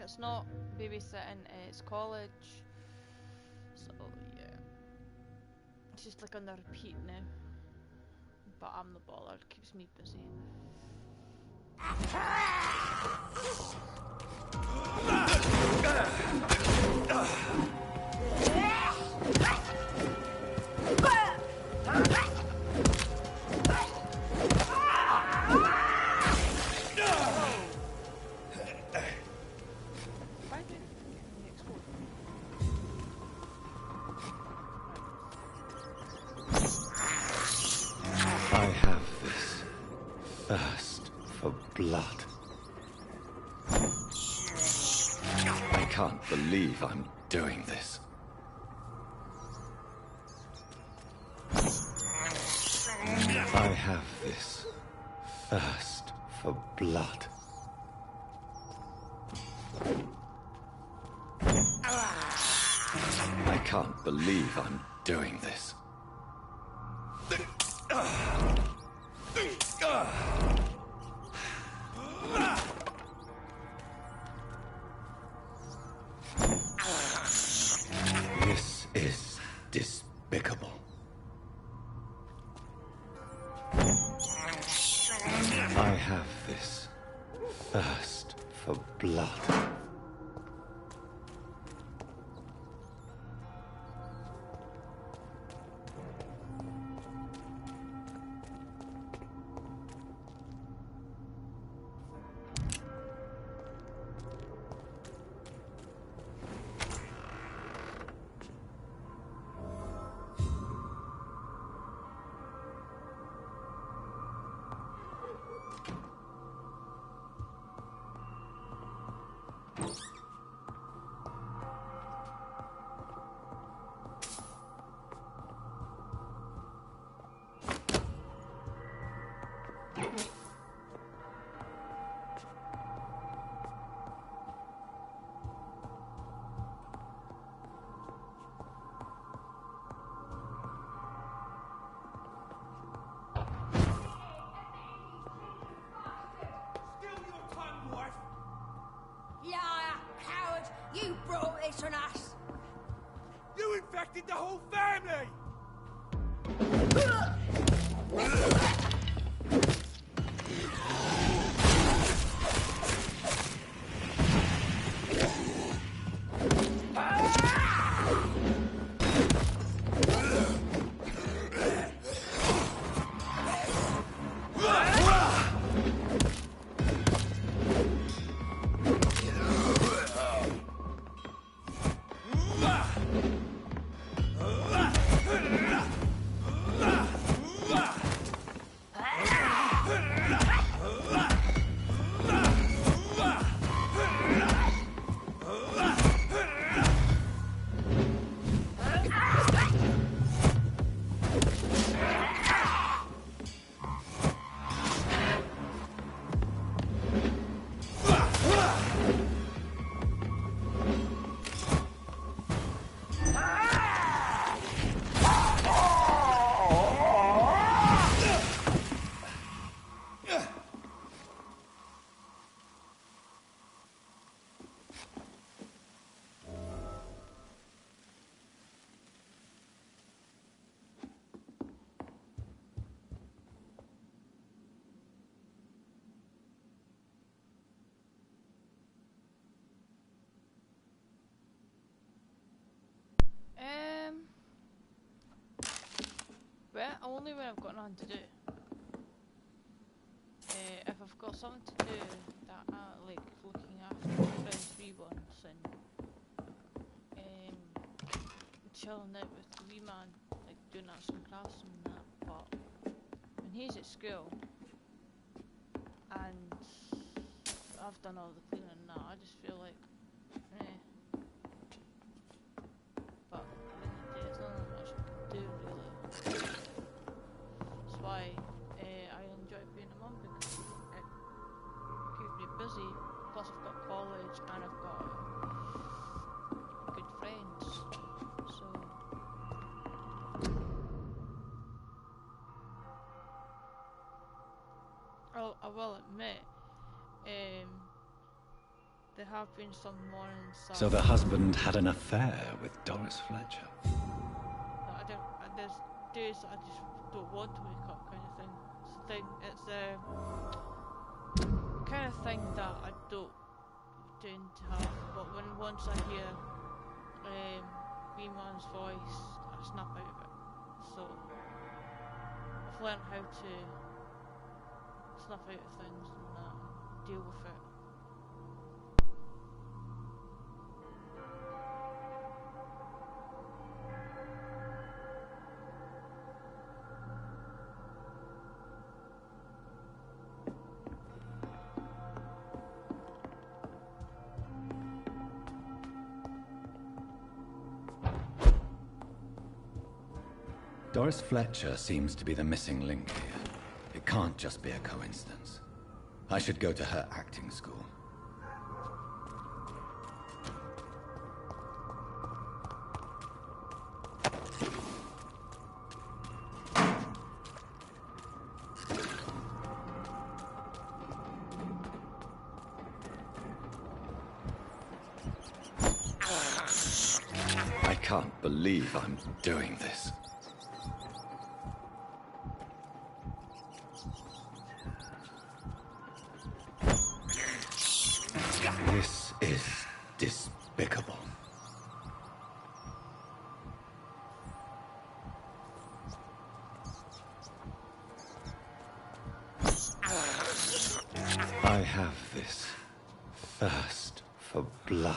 It's not babysitting, it's college. So, yeah. It's just like on the repeat now. But I'm the baller, it keeps me busy. I have this thirst for blood. I can't believe I'm doing this. I have this thirst for blood. I can't believe I'm doing this. This is despicable. it's an ass. You infected the whole family! Well, only when I've got nothing to do. If I've got something to do that like looking after my friend's wee ones and chilling out with the wee man, like doing arts and crafts and that, but when he's at school and I've done all the cleaning and that, I just feel like, but at the end of the day, there's not much I can do really. That's why I enjoy being a mum, because it keeps me busy. Plus I've got college and I've got good friends. So I will admit, there have been some mornings. So the husband had an affair with Doris Fletcher. There's days that I just don't want to wake up, kind of thing. It's the kind of thing that I don't tend to have. But once I hear wee man's voice, I snap out of it. So I've learned how to snap out of things and deal with it. Doris Fletcher seems to be the missing link here. It can't just be a coincidence. I should go to her acting school. I can't believe I'm doing this. This is despicable. I have this thirst for blood.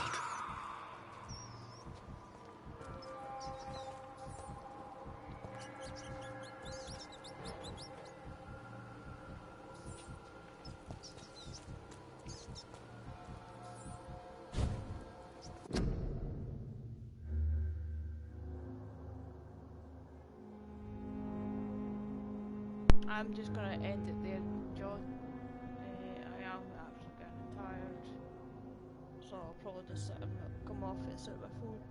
I'm just gonna end it there, John. I am actually getting tired, so I'll probably just sit and come off it, sit at my phone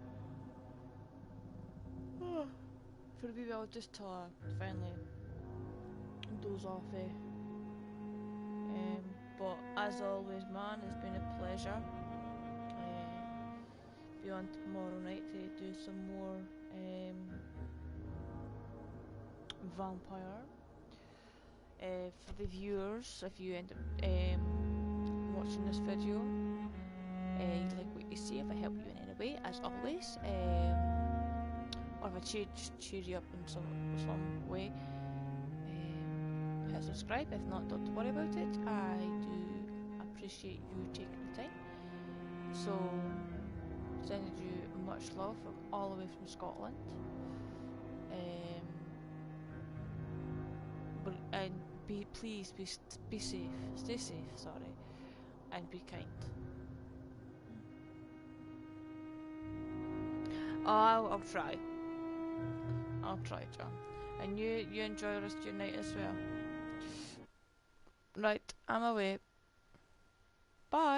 for a wee while, just till I finally doze off. But as always, man, it's been a pleasure. Be be on tomorrow night to do some more Vampyr. For the viewers, if you end up watching this video, you like what you see, if I help you in any way, as always, or if I cheer you up in some way, hit subscribe. If not, don't worry about it. I do appreciate you taking the time. So, sending you much love from all the way from Scotland. And please be safe, stay safe, sorry, and be kind. Oh, I'll try, John. And you enjoy the rest of your night as well. Right, I'm away. Bye.